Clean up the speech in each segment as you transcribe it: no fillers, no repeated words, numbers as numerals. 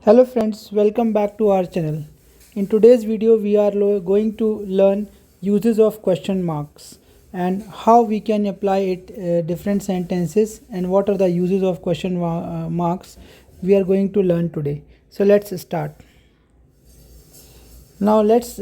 Hello friends, welcome back to our channel. In today's video we are going to learn uses of question marks and how we can apply it different sentences and what are the uses of marks we are going to learn today. So let's start. Now let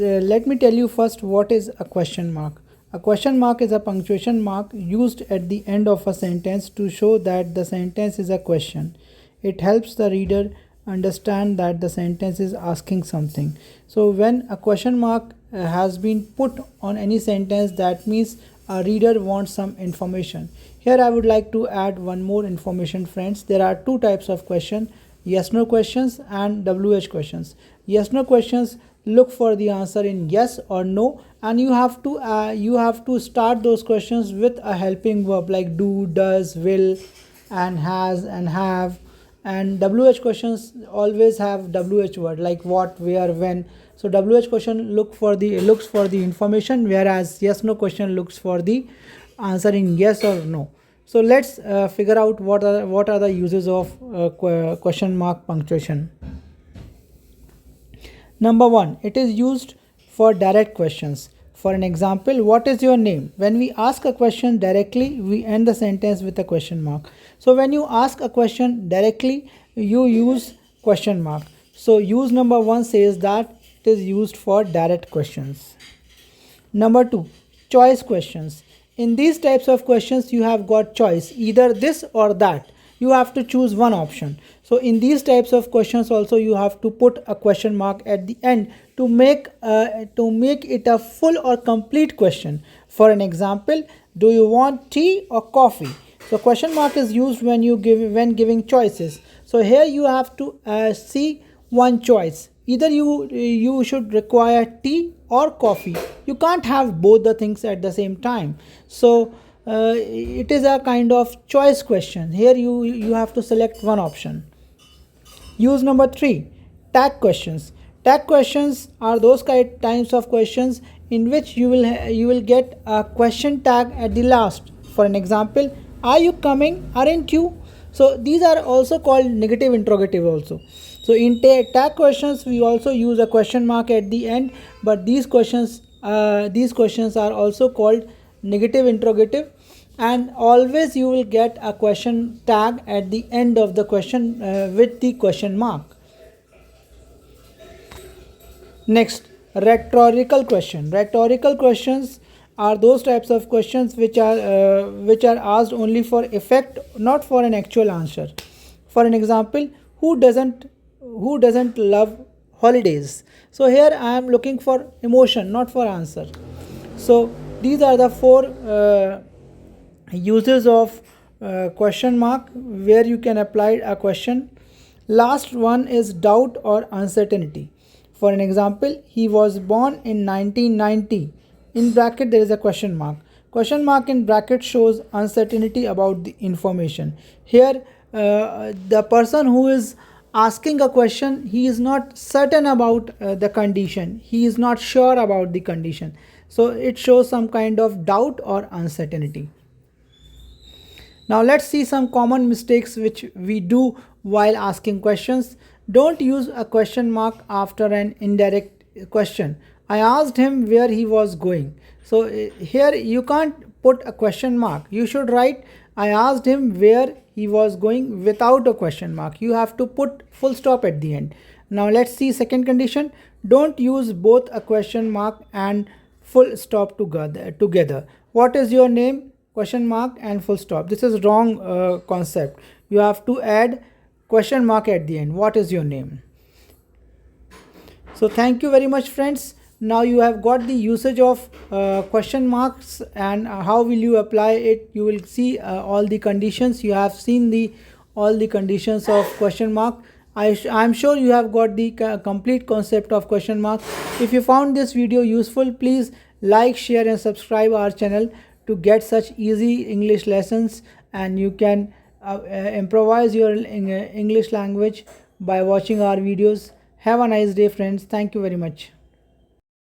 me tell you first what is a question mark. A question mark is a punctuation mark used at the end of a sentence to show that the sentence is a question. It helps the reader understand that the sentence is asking something. So when a question mark has been put on any sentence, that means a reader wants some information. Here I would like to add one more information, friends. There are two types of question: yes no questions and WH questions. Yes no questions look for the answer in yes or no, and you have to start those questions with a helping verb like do, does, will, and has and have. And WH questions always have WH word like what, where, when. So WH question looks for the information, whereas yes no question looks for the answer in yes or no. So let's figure out what are the uses of question mark punctuation. Number one, it is used for direct questions. For an example, what is your name? When we ask a question directly, we end the sentence with a question mark. So when you ask a question directly, you use question mark. So use number one says that it is used for direct questions. Number two, choice questions. In these types of questions, you have got choice, either this or that. You have to choose one option. So in these types of questions also you have to put a question mark at the end to make it a full or complete question. For an example, do you want tea or coffee? So question mark is used when giving choices. So here you have to see one choice. Either you should require tea or coffee. You can't have both the things at the same time. So it is a kind of choice question. Here you have to select one option. Use number three, tag questions. Tag questions are those types of questions in which you will get a question tag at the last. For an example, are you coming? Aren't you? So these are also called negative interrogative also. So in tag questions we also use a question mark at the end, but these questions are also called negative interrogative, and always you will get a question tag at the end of the question with the question mark. Next, rhetorical question. Rhetorical questions are those types of questions which are asked only for effect, not for an actual answer. For an example, who doesn't love holidays? So here I am looking for emotion, not for answer. So these are the four uses of question mark where you can apply a question. Last one is doubt or uncertainty. For an example, he was born in 1990. In bracket there is a question mark. Question mark in bracket shows uncertainty about the information. Here the person who is asking a question, he is not certain about the condition. He is not sure about the condition. So it shows some kind of doubt or uncertainty. Now let's see some common mistakes which we do while asking questions. Don't use a question mark after an indirect question. I asked him where he was going. So here you can't put a question mark. You should write I asked him where he was going without a question mark. You have to put full stop at the end. Now let's see second condition. Don't use both a question mark and full stop together. What is your name? Question mark and full stop. This is wrong concept. You have to add question mark at the end. What is your name? So thank you very much, friends. Now you have got the usage of question marks and how will you apply it. You will see all the conditions. You have seen all the conditions of question mark. I'm sure you have got the complete concept of question mark. If you found this video useful, please like, share and subscribe our channel to get such easy English lessons, and you can improvise your English language by watching our videos. Have a nice day, friends. Thank you very much.